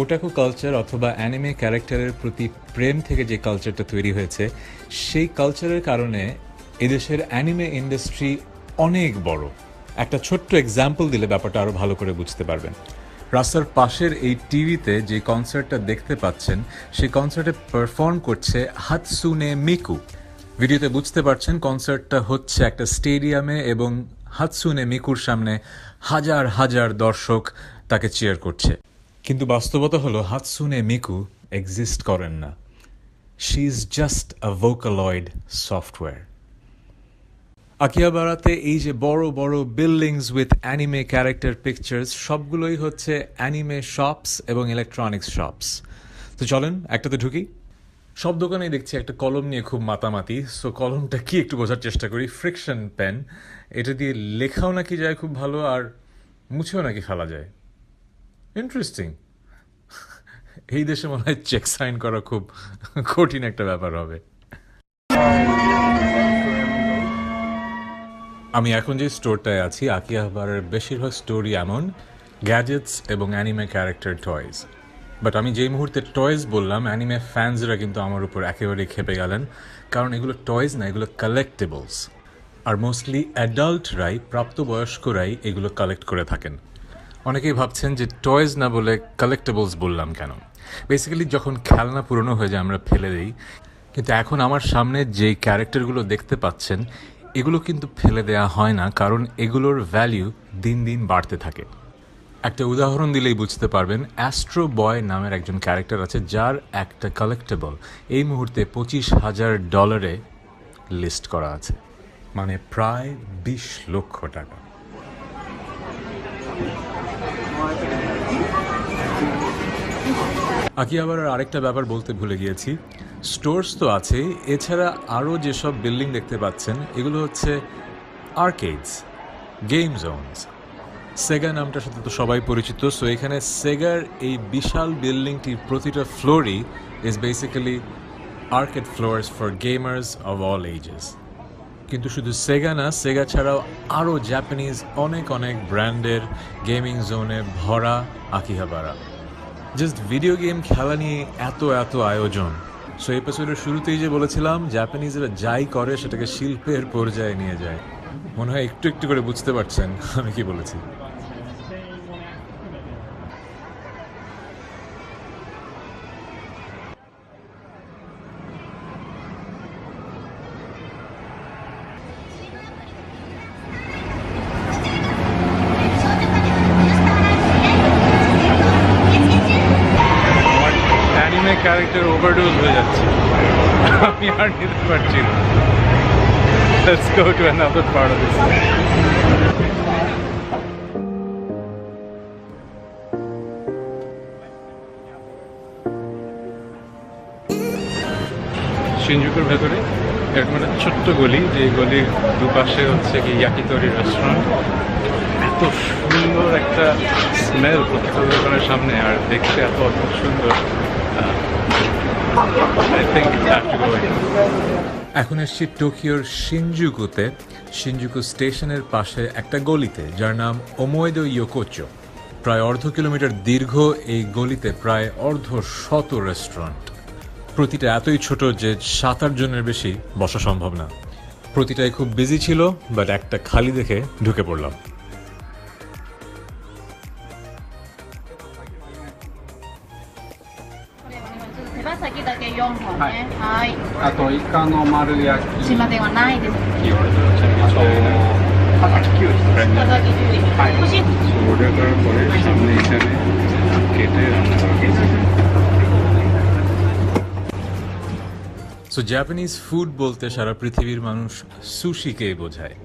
ওটাকু culture অথবা anime ক্যারেক্টারের প্রতি প্রেম থেকে যে কালচারটা তৈরি হয়েছে, সেই কালচারের কারণে এদেশের অ্যানিমে ইন্ডাস্ট্রি অনেক বড়। একটা ছোট্ট এক্সাম্পল দিলে ব্যাপারটা আরও ভালো করে বুঝতে পারবেন। রাস্তার পাশের এই টিভিতে যে কনসার্টটা দেখতে পাচ্ছেন, সেই কনসার্টে পারফর্ম করছে হাতসুনে মিকু। ভিডিওতে বুঝতে পারছেন কনসার্টটা হচ্ছে একটা স্টেডিয়ামে এবং হাতসুনে মিকুর সামনে হাজার হাজার দর্শক তাকে চিয়ার করছে। কিন্তু বাস্তবতা হলো হাতসুনে মিকু এক্সিস্ট করেন না। She is just a vocaloid software. আকিহাবারাতে এই যে বড় বড় buildings with anime character pictures, সবগুলোই হচ্ছে অ্যানিমে শপস এবং ইলেকট্রনিক্স শপস। তো চলেন একটাতে ঢুকি। সব দোকানেই দেখছি একটা কলম নিয়ে খুব মাতামাতি। সো কলমটা কি একটু বোঝার চেষ্টা করি। ফ্রিকশন পেন, এটা দিয়ে লেখাও নাকি যায় খুব ভালো, আর মুছেও নাকি ফেলা যায়। ইন্টারেস্টিং। এই দেশে মনে হয় চেক সাইন করা খুব কঠিন একটা ব্যাপার হবে। আমি এখন যে স্টোরটায় আছি, আকিহাবারের বেশিরভাগ স্টোরই এমন গ্যাজেটস এবং অ্যানিমে ক্যারেক্টার টয়েস। বাট আমি যেই মুহূর্তে টয়েস বললাম, অ্যানিমে ফ্যান্সরা কিন্তু আমার উপর একেবারেই খেপে গেলেন, কারণ এগুলো টয়েস না, এগুলো কালেক্টেবলস। আর মোস্টলি অ্যাডাল্টরাই, প্রাপ্তবয়স্করাই এগুলো কালেক্ট করে থাকেন। অনেকেই ভাবছেন যে টয়েস না বলে কালেক্টেবলস বললাম কেন। বেসিক্যালি যখন খেলনা পুরনো হয়ে যায় আমরা ফেলে দিই, কিন্তু এখন আমার সামনে যেই ক্যারেক্টারগুলো দেখতে পাচ্ছেন, এগুলো কিন্তু ফেলে দেওয়া হয় না, কারণ এগুলোর ভ্যালিউ দিন দিন বাড়তে থাকে। একটা উদাহরণ দিলেই বুঝতে পারবেন, অ্যাস্ট্রো বয় নামের একজন ক্যারেক্টার আছে, যার একটা কালেক্টেবল এই মুহূর্তে $25,000 লিস্ট করা আছে, মানে প্রায় 20 লক্ষ টাকা। আকিহাবারার আরেকটা ব্যাপার বলতে ভুলে গিয়েছি। স্টোরস তো আছে, এছাড়া আরও যেসব বিল্ডিং দেখতে পাচ্ছেন এগুলো হচ্ছে আর্কেডস, গেম জোনস। সেগা নামটার সাথে তো সবাই পরিচিত। সো এখানে সেগার এই বিশাল বিল্ডিংটির প্রতিটা ফ্লোরই is basically arcade floors for gamers of all ages. কিন্তু শুধু সেগা না, সেগা ছাড়াও আরও জাপানিজ অনেক অনেক ব্র্যান্ডের গেমিং জোনে ভরা আকিহাবারা। জাস্ট ভিডিও গেম খেলা নিয়ে এত এত আয়োজন। সো এপিসোডের শুরুতেই যে বলেছিলাম, জাপানিজরা যাই করে সেটাকে শিল্পের পর্যায়ে নিয়ে যায়। মনে হয় একটু একটু করে বুঝতে পারছেন আমি কি বলেছি। অ্যানিমে ক্যারেক্টার ওভারডোজ হয়ে যাচ্ছে, আমি আর নিতে পারছি না। Let's go to another part of this. শিনজুকুর ভেতরে এরকম একটা ছোট্ট গলি, যে গলির দুপাশে হচ্ছে কি ইয়াকিতরি রেস্টুরেন্ট। এত সুন্দর একটা স্মেল প্রত্যেকটা দোকানের সামনে, আর দেখতে এত অদ্ভুত সুন্দর। I think I have to go in. এখন এসছি টোকিওর শিনজুকুতে, শিনজুকু স্টেশনের পাশে একটা গলিতে, যার নাম ওমোয়েদো ইয়োকোচো। প্রায় অর্ধ কিলোমিটার দীর্ঘ এই গলিতে প্রায় অর্ধশত রেস্টুরেন্ট। প্রতিটা এতই ছোট যে 7-8 জনের বেশি বসা সম্ভব না। প্রতিটাই খুব বিজি ছিল, বাট একটা খালি দেখে ঢুকে পড়লাম। 手羽先だけ4本ね。はい。あとイカの丸焼き。島ではないです。たたききゅうり。たたききゅうり。はい。欲しい。 অর্ডার করার পরে সামনে এখানে কেটে রান্না করা হয়েছে। সো জাপানিজ ফুড বলতে সারা পৃথিবীর মানুষ সুশিকেই বোঝায়,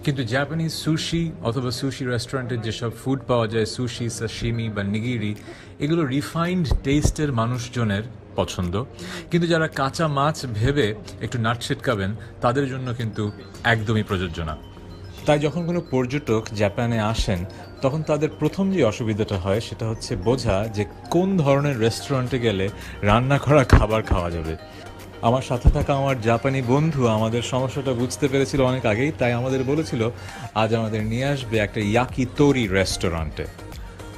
কিন্তু জাপানিজ সুশি অথবা সুশি রেস্টুরেন্টের যেসব ফুড পাওয়া যায়, সুশি, সাশিমি বা নিগিরি, এগুলো রিফাইন্ড টেস্টের মানুষজনের পছন্দ। কিন্তু যারা কাঁচা মাছ ভেবে একটু নাট ছিটকাবেন, তাদের জন্য কিন্তু একদমই প্রযোজ্য না। তাই যখন কোনো পর্যটক জাপানে আসেন, তখন তাদের প্রথম যে অসুবিধাটা হয় সেটা হচ্ছে বোঝা যে কোন ধরনের রেস্টুরেন্টে গেলে রান্না করা খাবার খাওয়া যাবে। আমার সাথে থাকা আমার জাপানি বন্ধু আমাদের সমস্যাটা বুঝতে পেরেছিল অনেক আগেই, তাই আমাদের বলেছিল আজ আমাদের নিয়ে আসবে একটা ইয়াকিতোরি রেস্টুরেন্টে।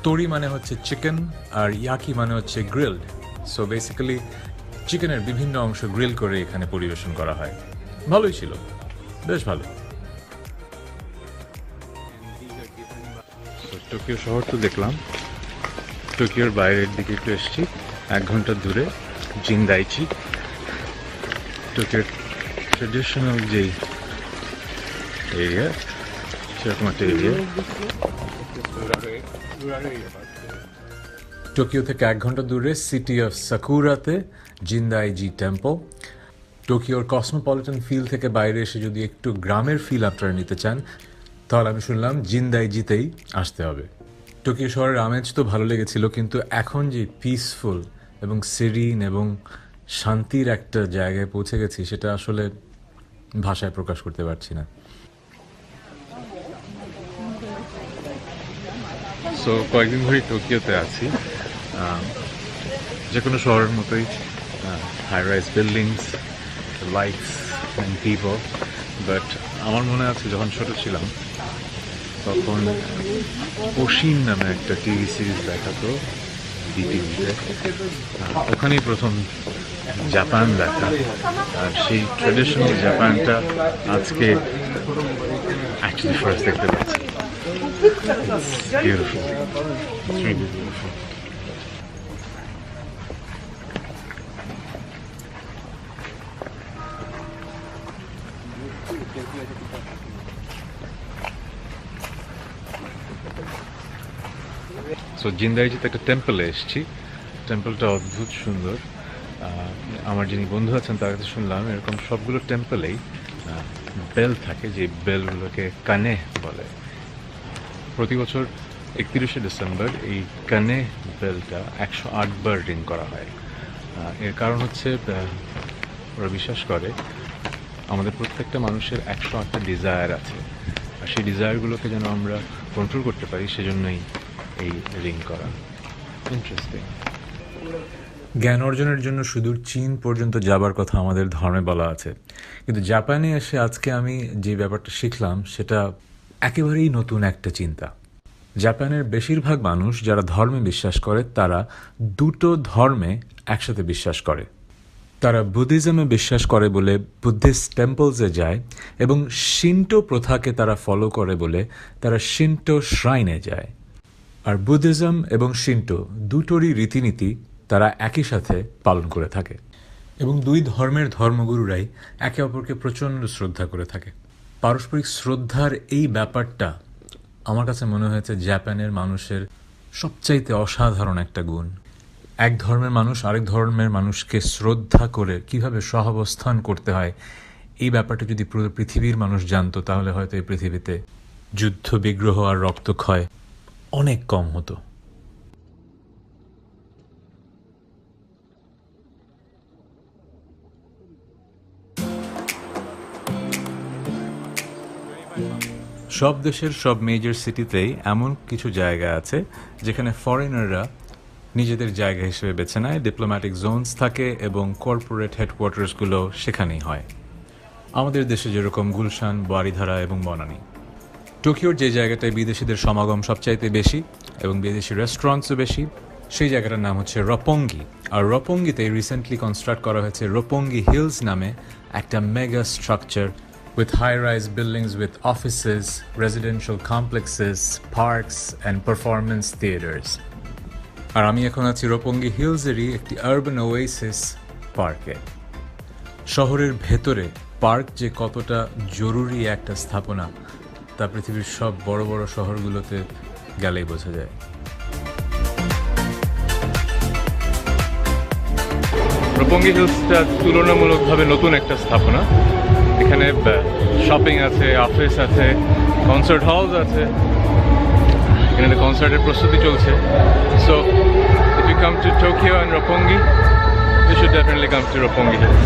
তোরি মানে হচ্ছে চিকেন আর ইয়াকি মানে হচ্ছে গ্রিলড। সো বেসিক্যালি চিকেনের বিভিন্ন অংশ গ্রিল করে এখানে পরিবেশন করা হয়। ভালোই ছিল, বেশ ভালো। টোকিও শহর তো দেখলাম, টোকিওর বাইরের দিকে একটু এসেছি, 1 ঘন্টা দূরে জিনদাইচি, টোকিওর ট্রেডিশনাল যেই এরিয়া সেরকম একটা এরিয়া। টোকিও থেকে 1 ঘন্টা দূরে সিটি অফ সাকুরাতে জিনদাইজি টেম্পল। টোকিওর কসমোপলিটন ফিল থেকে বাইরে এসে যদি একটু গ্রামের ফিল আপনারা নিতে চান তাহলে আমি শুনলাম জিনদাইজিতেই আসতে হবে। টোকিও শহরের আমেজ তো ভালো লেগেছিল, কিন্তু এখন যে পিসফুল এবং সেরিন এবং শান্তির একটা জায়গায় পৌঁছে গেছি সেটা আসলে ভাষায় প্রকাশ করতে পারছি না। সো কয়েকদিন ধরেই টোকিওতে আছি, যে কোনো শহরের মতোই high rise buildings, lights and people. But আমার মনে আছে যখন ছোট ছিলাম তখন ওশিন নামে একটা টিভি সিরিজ দেখাতো বিটিভিতে, ওখানেই প্রথম জাপান দেখা। আর সেই ট্রেডিশনাল জাপানটা আজকে অ্যাকচুয়ালি ফার্স্ট দেখতে পাচ্ছি। Beautiful. It's really beautiful. So জিনদাইজিতে একটা টেম্পলে এসেছি, টেম্পলটা অদ্ভুত সুন্দর। আমার যিনি বন্ধু আছেন তার কাছে শুনলাম এরকম সবগুলো টেম্পলেই বেল থাকে, যে বেলগুলোকে কানে বলে। প্রতি বছর 31শে ডিসেম্বর এই কানে বেলটা 108 বার রিং করা হয়। এর কারণ হচ্ছে ওরা বিশ্বাস করে আমাদের প্রত্যেকটা মানুষের 108টা ডিজায়ার আছে, আর সেই ডিজায়ারগুলোকে যেন আমরা কন্ট্রোল করতে পারি সেজন্যই এই রিং করা। ইন্টারেস্টিং। জ্ঞান অর্জনের জন্য সুদূর চীন পর্যন্ত যাবার কথা আমাদের ধর্মে বলা আছে, কিন্তু জাপানে এসে আজকে আমি যে ব্যাপারটা শিখলাম সেটা একেবারেই নতুন একটা চিন্তা। জাপানের বেশিরভাগ মানুষ যারা ধর্মে বিশ্বাস করে তারা দুটো ধর্মে একসাথে বিশ্বাস করে। তারা বুদ্ধিজমে বিশ্বাস করে বলে বুদ্ধিস্ট টেম্পলসে যায়, এবং শিন্টো প্রথাকে তারা ফলো করে বলে তারা শিন্টো শ্রাইনে যায়। আর বুদ্ধিজম এবং শিন্টো দুটোরই রীতিনীতি তারা একই সাথে পালন করে থাকে, এবং দুই ধর্মের ধর্মগুরুরাই একে অপরকে প্রচণ্ড শ্রদ্ধা করে থাকে। পারস্পরিক শ্রদ্ধার এই ব্যাপারটা আমার কাছে মনে হয়েছে জাপানের মানুষের সবচাইতে অসাধারণ একটা গুণ। এক ধর্মের মানুষ আরেক ধর্মের মানুষকে শ্রদ্ধা করে কিভাবে সহাবস্থান করতে হয়, এই ব্যাপারটা যদি পুরো পৃথিবীর মানুষ জানতো তাহলে হয়তো এই পৃথিবীতে যুদ্ধ, বিগ্রহ আর রক্তক্ষয় অনেক কম হতো। সব দেশের সব মেজর সিটিতেই এমন কিছু জায়গা আছে যেখানে ফরেনাররা নিজেদের জায়গা হিসেবে বেছে নেয়, ডিপ্লোম্যাটিক জোনস থাকে এবং কর্পোরেট হেডকোয়ার্টার্সগুলো সেখানেই হয়। আমাদের দেশে যেরকম গুলশান, বারিধারা এবং বনানী। টোকিওর যে জায়গাটায় বিদেশিদের সমাগম সবচাইতে বেশি এবং বিদেশি রেস্টুরেন্টসও বেশি, সেই জায়গাটার নাম হচ্ছে রপঙ্গি। আর রপঙ্গিতে রিসেন্টলি কনস্ট্রাক্ট করা হয়েছে রপঙ্গি হিলস নামে একটা mega structure with high-rise buildings with offices, residential complexes, parks and performance theaters. আর আমি এখন আছি রপঙ্গি হিলসেরই একটি আরবান ওয়েসিস পার্কে। শহরের ভেতরে পার্ক যে কতটা জরুরি একটা স্থাপনা তা পৃথিবীর সব বড় বড় শহরগুলোতে গেলেই বোঝা যায়। রপঙ্গি হিলসটা তুলনামূলকভাবে নতুন একটা স্থাপনা। এখানে শপিং আছে, অফিস আছে, কনসার্ট হলস আছে। এখানে কনসার্টের প্রস্তুতি চলছে। So if you come to Tokyo and Roppongi, you should definitely come to Roppongi Hills.